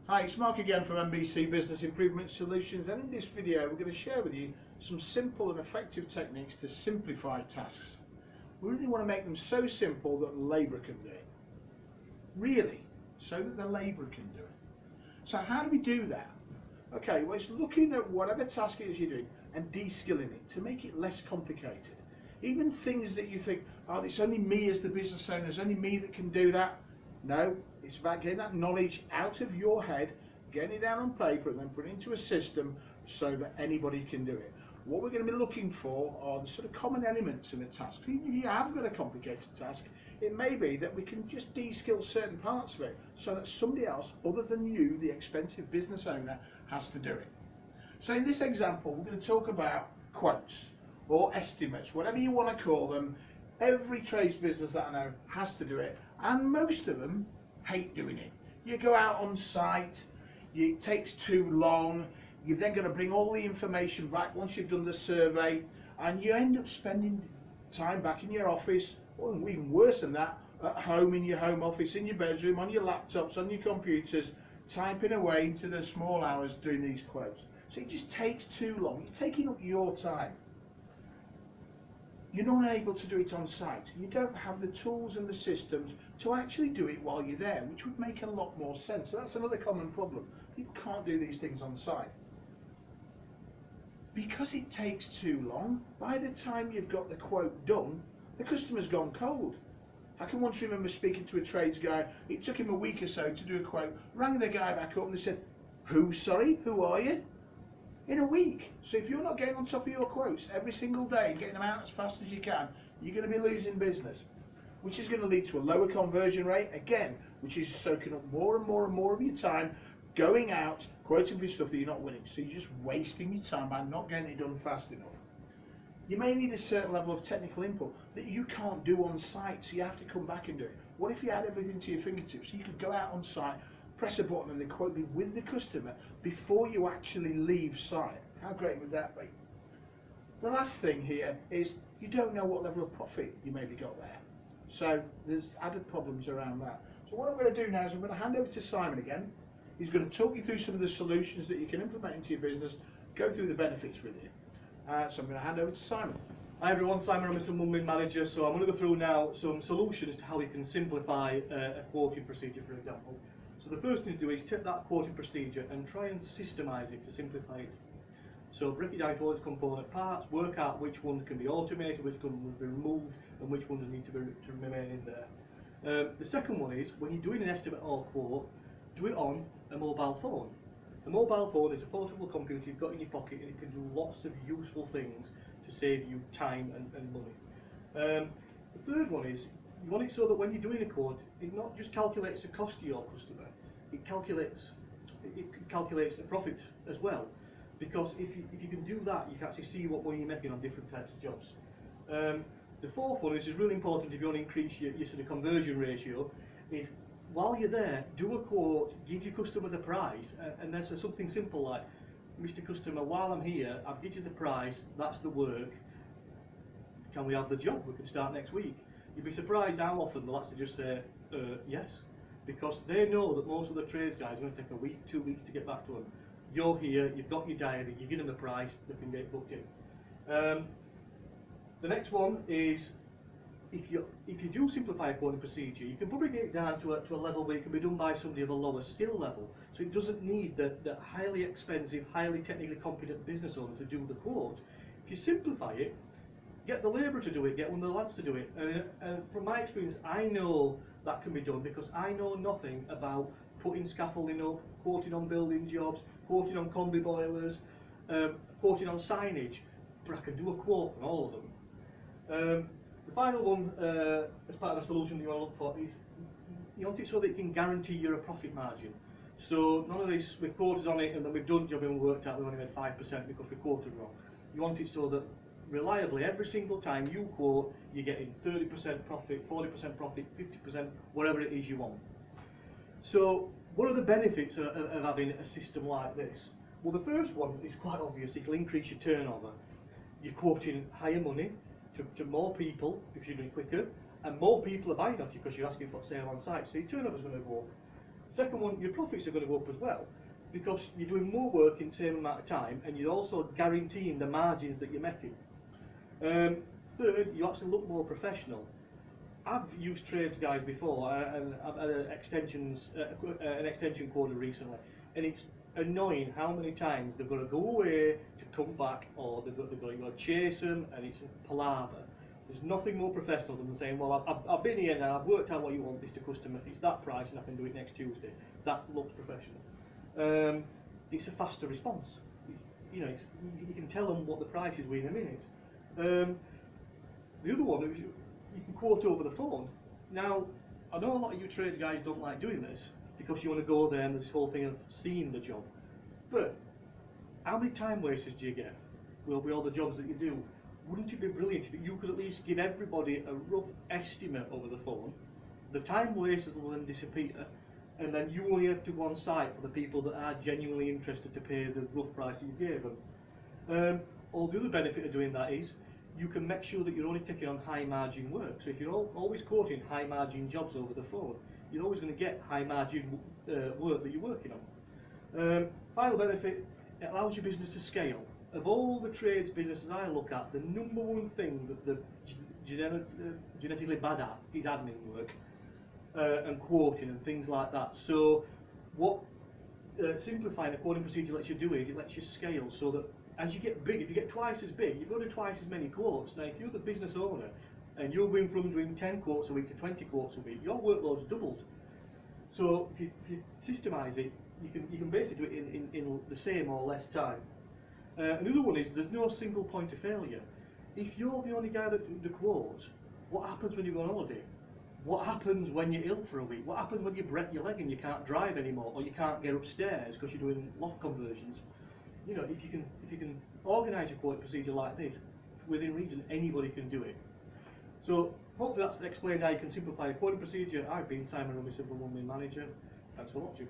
Hi, it's Mark again from MBC Business Improvement Solutions, and in this video we're going to share with you some simple and effective techniques to simplify tasks. We really want to make them so simple that the labourer can do it. Really, so that the labourer can do it. So how do we do that? Okay, well, it's looking at whatever task it is you're doing and de-skilling it to make it less complicated. Even things that you think, oh, it's only me as the business owner, it's only me that can do that. No, it's about getting that knowledge out of your head, getting it down on paper and then putting it into a system so that anybody can do it. What we're going to be looking for are the sort of common elements in a task. Even if you have got a complicated task, it may be that we can just de-skill certain parts of it so that somebody else other than you, the expensive business owner, has to do it. So in this example, we're going to talk about quotes or estimates, whatever you want to call them. Every trades business that I know has to do it, and most of them hate doing it. You go out on site, it takes too long, you've then got to bring all the information back once you've done the survey, and you end up spending time back in your office, or even worse than that, at home, in your home office, in your bedroom, on your laptops, on your computers, typing away into the small hours doing these quotes. So it just takes too long. You're taking up your time. You're not able to do it on site. You don't have the tools and the systems to actually do it while you're there, which would make a lot more sense. So that's another common problem. People can't do these things on site. Because it takes too long, by the time you've got the quote done, the customer's gone cold. I can once remember speaking to a trades guy. It took him a week or so to do a quote, rang the guy back up and they said, who are you? In a week. So if you're not getting on top of your quotes every single day and getting them out as fast as you can, you're going to be losing business, which is going to lead to a lower conversion rate, again, which is soaking up more and more and more of your time going out, quoting for stuff that you're not winning. So you're just wasting your time by not getting it done fast enough. You may need a certain level of technical input that you can't do on site, so you have to come back and do it. What if you had everything to your fingertips? So you could go out on site, press a button and the quote be with the customer before you actually leave site. How great would that be? The last thing here is you don't know what level of profit you maybe got there. So there's added problems around that. So what I'm going to do now is I'm going to hand over to Simon again. He's going to talk you through some of the solutions that you can implement into your business, go through the benefits with you. So I'm going to hand over to Simon. Hi everyone, Simon Robinson, One Min Manager. So I'm going to go through now some solutions to how you can simplify a quoting procedure, for example. So the first thing to do is take that quoting procedure and try and systemize it to simplify it. So break it down into all its component parts, work out which ones can be automated, which ones will be removed, and which ones need to remain in there. The second one is, when you're doing an estimate or quote, do it on a mobile phone. A mobile phone is a portable computer you've got in your pocket, and it can do lots of useful things to save you time and money. The third one is, you want it so that when you're doing a quote, it not just calculates the cost to your customer, it calculates a profit as well. Because if you can do that, you can actually see what money you're making on different types of jobs. The fourth one is really important if you want to increase your sort of conversion ratio, is while you're there, do a quote, give your customer the price, and then so something simple like, Mr. Customer, while I'm here, I've given you the price, that's the work, can we have the job? We can start next week. You'd be surprised how often they'll actually just say, yes, because they know that most of the trades guys are going to take a week, 2 weeks to get back to them. You're here, you've got your diary, you give them the price, they can get booked in. The next one is, if you do simplify a quoting procedure, you can probably get it down to a level where it can be done by somebody of a lower skill level. So it doesn't need the highly expensive, highly technically competent business owner to do the quote. If you simplify it, get the labourer to do it, get one of the lads to do it. And from my experience, I know that can be done because I know nothing about putting scaffolding up, quoting on building jobs, quoting on combi boilers, quoting on signage, but I can do a quote on all of them. The final one, as part of the solution you want to look for, is you want it so that it can guarantee you a profit margin. So none of this, we've quoted on it and then we've done the job and we worked out we only made 5% because we quoted wrong. You want it so that reliably every single time you quote, you're getting 30% profit, 40% profit, 50%, whatever it is you want. So what are the benefits of having a system like this? Well, the first one is quite obvious. It'll increase your turnover. You're quoting higher money to more people because you're doing it quicker, and more people are buying off you because you're asking for sale on site, so your turnover is going to go up. Second one, your profits are going to go up as well, because you're doing more work in the same amount of time, and you're also guaranteeing the margins that you're making. Third, you actually look more professional. I've used trades guys before, and I've had an extension coder recently, and it's annoying how many times they've got to go away to come back, or they've got to chase them, and it's a palaver. There's nothing more professional than saying, well, I've been here now, I've worked out what you want this to customer, it's that price and I can do it next Tuesday. That looks professional. It's a faster response. You can tell them what the price is within a minute. The other one is you can quote over the phone. Now, I know a lot of you trade guys don't like doing this because you want to go there and there's this whole thing of seeing the job. But how many time wasters do you get? Will be all the jobs that you do. Wouldn't it be brilliant if you could at least give everybody a rough estimate over the phone? The time wasters will then disappear, and then you only have to go on site for the people that are genuinely interested to pay the rough price that you gave them. Or the other benefit of doing that is you can make sure that you're only taking on high margin work. So if you're always quoting high margin jobs over the phone, you're always going to get high margin work that you're working on. Final benefit, it allows your business to scale. Of all the trades businesses I look at, the number one thing that they're genetically bad at is admin work and quoting and things like that. So what simplifying a quoting procedure lets you do is it lets you scale, so that as you get big, if you get twice as big, you've got to do twice as many quotes. Now, if you're the business owner and you're going from doing 10 quotes a week to 20 quotes a week, your workload's doubled. So if you systemise it, you can basically do it in the same or less time. Another one is there's no single point of failure. If you're the only guy that do the quotes, what happens when you go on holiday? What happens when you're ill for a week? What happens when you break your leg and you can't drive anymore, or you can't get upstairs because you're doing loft conversions? You know, if you can organise your quoting procedure like this, within reason, anybody can do it. So hopefully that's explained how you can simplify a quoting procedure. I've been Simon Rummy, Simple One Man Manager. Thanks for watching.